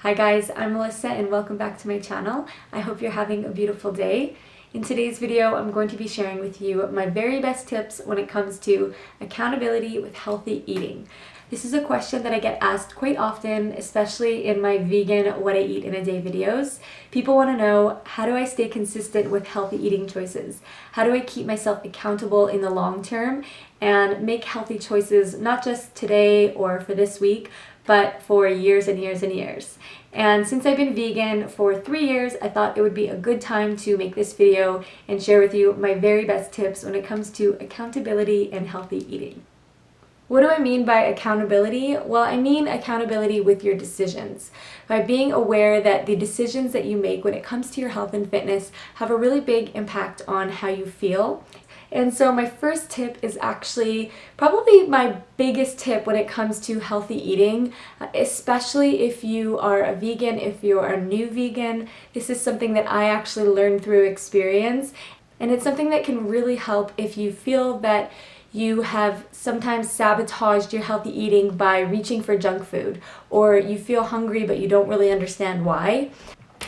Hi guys, I'm Melissa and welcome back to my channel. I hope you're having a beautiful day. In today's video, I'm going to be sharing with you my very best tips when it comes to accountability with healthy eating. This is a question that I get asked quite often, especially in my vegan what I eat in a day videos. People want to know, how do I stay consistent with healthy eating choices? How do I keep myself accountable in the long term and make healthy choices not just today or for this week, but for years and years and years. And since I've been vegan for 3 years, I thought it would be a good time to make this video and share with you my very best tips when it comes to accountability and healthy eating. What do I mean by accountability? Well, I mean accountability with your decisions. By being aware that the decisions that you make when it comes to your health and fitness have a really big impact on how you feel. And so my first tip is actually probably my biggest tip when it comes to healthy eating, especially if you are a vegan, if you're a new vegan. This is something that I actually learned through experience, and it's something that can really help if you feel that you have sometimes sabotaged your healthy eating by reaching for junk food, or you feel hungry but you don't really understand why.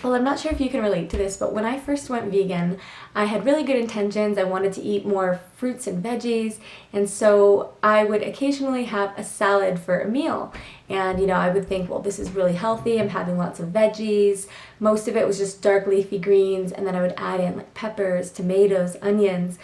Well, I'm not sure if you can relate to this, but when I first went vegan, I had really good intentions. I wanted to eat more fruits and veggies, and so I would occasionally have a salad for a meal. And I would think, well, this is really healthy. I'm having lots of veggies. Most of it was just dark leafy greens, and then I would add in like peppers, tomatoes, onions.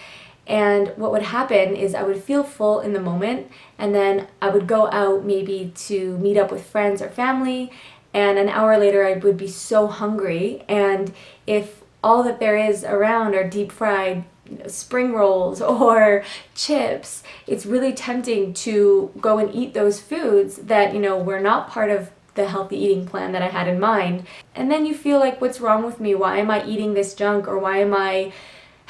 And what would happen is I would feel full in the moment, and then I would go out maybe to meet up with friends or family, and an hour later I would be so hungry. And if all that there is around are deep fried spring rolls or chips, it's really tempting to go and eat those foods that were not part of the healthy eating plan that I had in mind. And then you feel like, what's wrong with me? Why am I eating this junk? Or why am I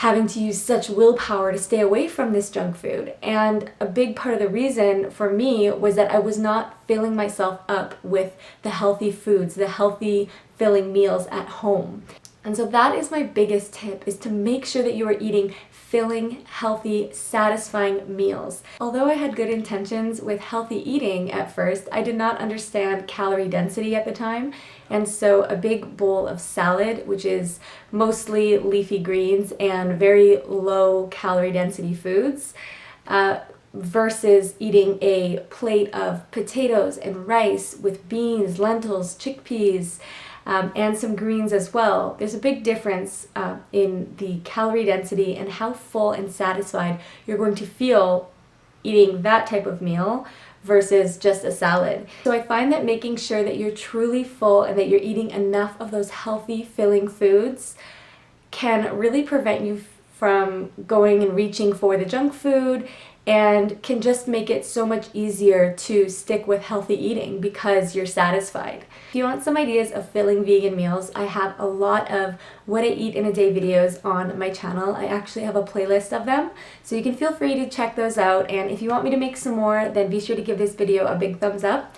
having to use such willpower to stay away from this junk food? And a big part of the reason for me was that I was not filling myself up with the healthy foods, the healthy filling meals at home. And so that is my biggest tip, is to make sure that you are eating filling, healthy, satisfying meals. Although I had good intentions with healthy eating at first, I did not understand calorie density at the time. And so a big bowl of salad, which is mostly leafy greens and very low calorie density foods, versus eating a plate of potatoes and rice with beans, lentils, chickpeas, and some greens as well. There's a big difference in the calorie density and how full and satisfied you're going to feel eating that type of meal versus just a salad. So I find that making sure that you're truly full and that you're eating enough of those healthy, filling foods can really prevent you from going and reaching for the junk food, and can just make it so much easier to stick with healthy eating because you're satisfied. If you want some ideas of filling vegan meals, I have a lot of what I eat in a day videos on my channel. I actually have a playlist of them, so you can feel free to check those out. And if you want me to make some more, then be sure to give this video a big thumbs up.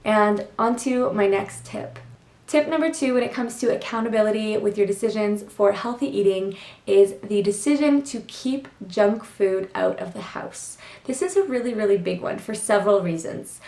And on to my next tip. Tip number 2 when it comes to accountability with your decisions for healthy eating is the decision to keep junk food out of the house. This is a really, really big one for several reasons.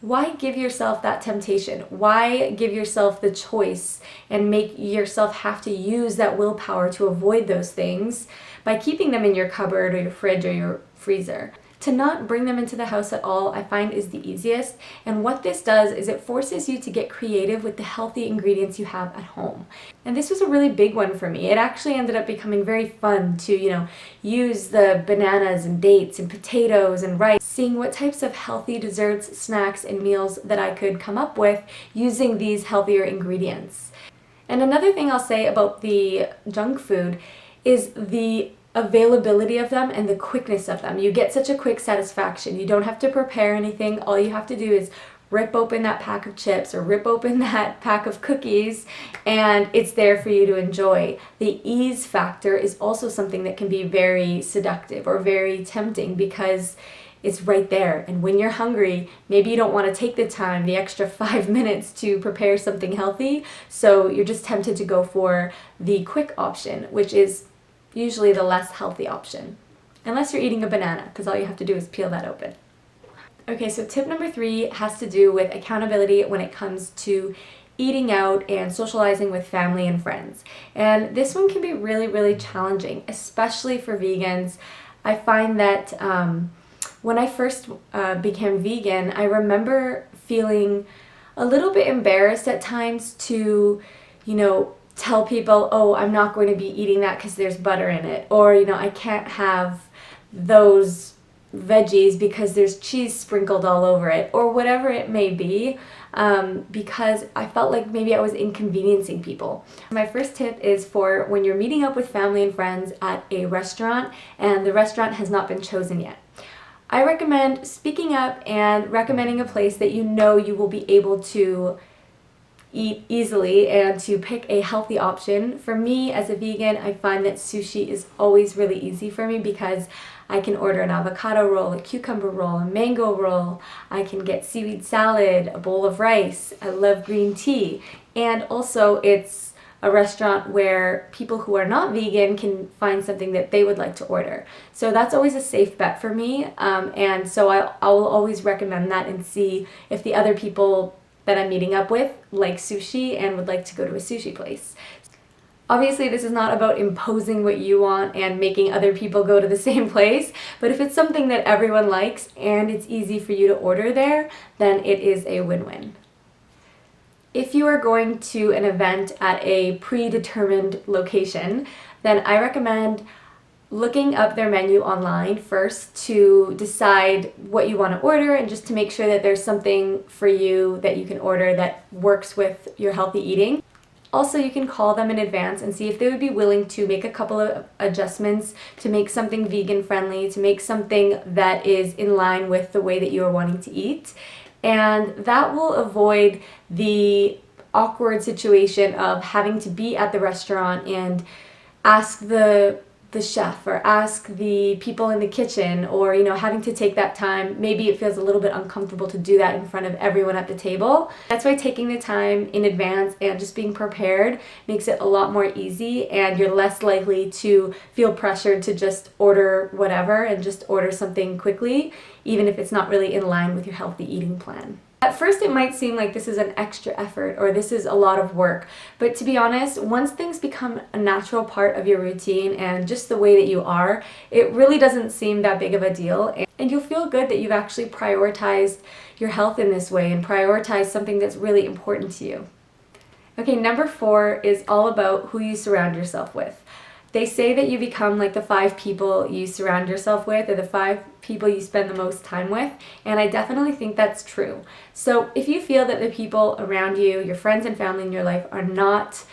Why give yourself that temptation? Why give yourself the choice and make yourself have to use that willpower to avoid those things by keeping them in your cupboard or your fridge or your freezer? To not bring them into the house at all, I find, is the easiest. And what this does is it forces you to get creative with the healthy ingredients you have at home. And this was a really big one for me. It actually ended up becoming very fun to, use the bananas and dates and potatoes and rice, seeing what types of healthy desserts, snacks, and meals that I could come up with using these healthier ingredients. And another thing I'll say about the junk food is the availability of them and the quickness of them. You get such a quick satisfaction. You don't have to prepare anything. All you have to do is rip open that pack of chips or rip open that pack of cookies, and it's there for you to enjoy. The ease factor is also something that can be very seductive or very tempting because it's right there. And when you're hungry, maybe you don't want to take the time, the extra 5 minutes to prepare something healthy, so you're just tempted to go for the quick option, which is usually the less healthy option. Unless you're eating a banana, because all you have to do is peel that open. Okay, so tip number 3 has to do with accountability when it comes to eating out and socializing with family and friends. And this one can be really, really challenging, especially for vegans. I find that when I first became vegan, I remember feeling a little bit embarrassed at times to, tell people, oh, I'm not going to be eating that because there's butter in it, or, I can't have those veggies because there's cheese sprinkled all over it, or whatever it may be, because I felt like maybe I was inconveniencing people. My first tip is for when you're meeting up with family and friends at a restaurant and the restaurant has not been chosen yet. I recommend speaking up and recommending a place that you know you will be able to eat easily and to pick a healthy option. For me as a vegan, I find that sushi is always really easy for me because I can order an avocado roll, a cucumber roll, a mango roll. I can get seaweed salad, a bowl of rice. I love green tea. And also it's a restaurant where people who are not vegan can find something that they would like to order. So that's always a safe bet for me. And so I will always recommend that and see if the other people that I'm meeting up with like sushi and would like to go to a sushi place. Obviously, this is not about imposing what you want and making other people go to the same place, but if it's something that everyone likes and it's easy for you to order there, then it is a win-win. If you are going to an event at a predetermined location, then I recommend looking up their menu online first to decide what you want to order and just to make sure that there's something for you that you can order that works with your healthy eating. Also, you can call them in advance and see if they would be willing to make a couple of adjustments to make something vegan friendly, to make something that is in line with the way that you are wanting to eat. And that will avoid the awkward situation of having to be at the restaurant and ask the chef or ask the people in the kitchen, or having to take that time. Maybe it feels a little bit uncomfortable to do that in front of everyone at the table. That's why taking the time in advance and just being prepared makes it a lot more easy, and you're less likely to feel pressured to just order whatever and just order something quickly, even if it's not really in line with your healthy eating plan. At first it might seem like this is an extra effort or this is a lot of work, but to be honest, once things become a natural part of your routine and just the way that you are, it really doesn't seem that big of a deal, and you'll feel good that you've actually prioritized your health in this way and prioritized something that's really important to you. Okay, number 4 is all about who you surround yourself with. They say that you become like the 5 people you surround yourself with, or the 5 people you spend the most time with, and I definitely think that's true. So if you feel that the people around you, your friends and family in your life, are not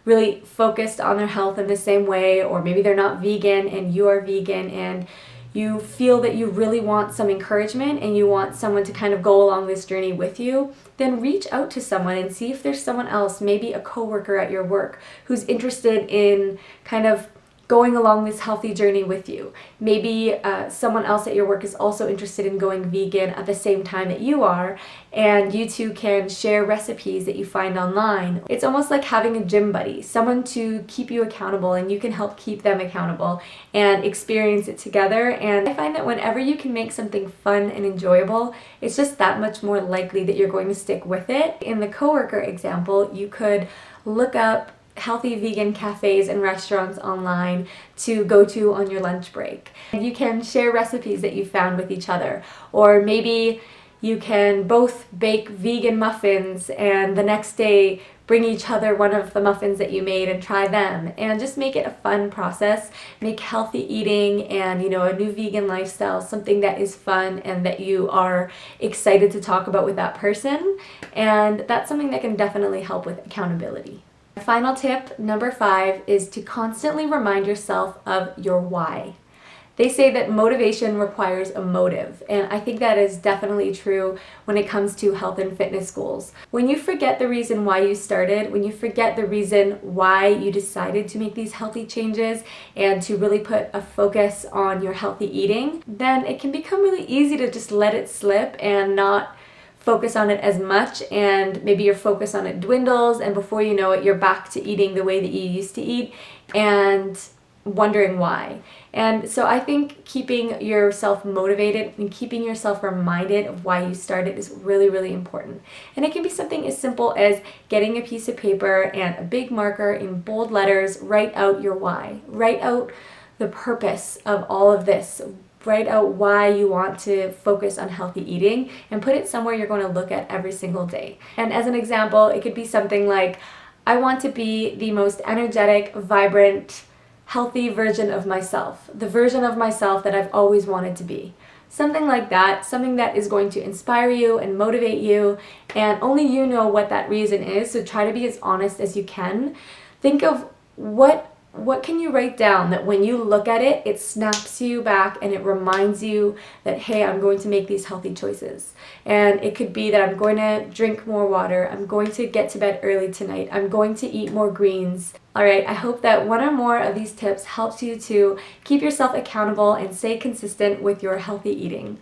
really focused on their health in the same way, or maybe they're not vegan and you are vegan, and you feel that you really want some encouragement and you want someone to kind of go along this journey with you, then reach out to someone and see if there's someone else, maybe a coworker at your work, who's interested in kind of going along this healthy journey with you. Maybe someone else at your work is also interested in going vegan at the same time that you are, and you two can share recipes that you find online. It's almost like having a gym buddy, someone to keep you accountable and you can help keep them accountable and experience it together. And I find that whenever you can make something fun and enjoyable, it's just that much more likely that you're going to stick with it. In the coworker example, you could look up healthy vegan cafes and restaurants online to go to on your lunch break. You can share recipes that you found with each other, or maybe you can both bake vegan muffins and the next day bring each other one of the muffins that you made and try them, and just make it a fun process. Make healthy eating and a new vegan lifestyle something that is fun and that you are excited to talk about with that person, and that's something that can definitely help with accountability. Final tip, number 5, is to constantly remind yourself of your why. They say that motivation requires a motive, and I think that is definitely true when it comes to health and fitness goals. When you forget the reason why you started, when you forget the reason why you decided to make these healthy changes and to really put a focus on your healthy eating, then it can become really easy to just let it slip and not focus on it as much, and maybe your focus on it dwindles, and before you know it, you're back to eating the way that you used to eat and wondering why. And so I think keeping yourself motivated and keeping yourself reminded of why you started is really, really important. And it can be something as simple as getting a piece of paper and a big marker in bold letters, write out your why. Write out the purpose of all of this. Write out why you want to focus on healthy eating and put it somewhere you're going to look at every single day. And as an example, it could be something like, I want to be the most energetic, vibrant, healthy version of myself, the version of myself that I've always wanted to be. Something like that, something that is going to inspire you and motivate you, and only you know what that reason is, so try to be as honest as you can. Think of what can you write down that when you look at it, it snaps you back and it reminds you that, hey, I'm going to make these healthy choices. And it could be that I'm going to drink more water, I'm going to get to bed early tonight, I'm going to eat more greens. Alright, I hope that one or more of these tips helps you to keep yourself accountable and stay consistent with your healthy eating.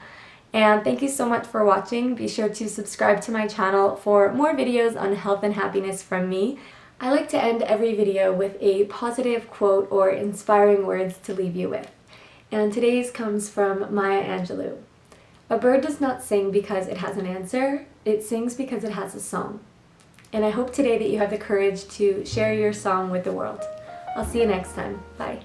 And thank you so much for watching. Be sure to subscribe to my channel for more videos on health and happiness from me. I like to end every video with a positive quote or inspiring words to leave you with. And today's comes from Maya Angelou. A bird does not sing because it has an answer, it sings because it has a song. And I hope today that you have the courage to share your song with the world. I'll see you next time. Bye.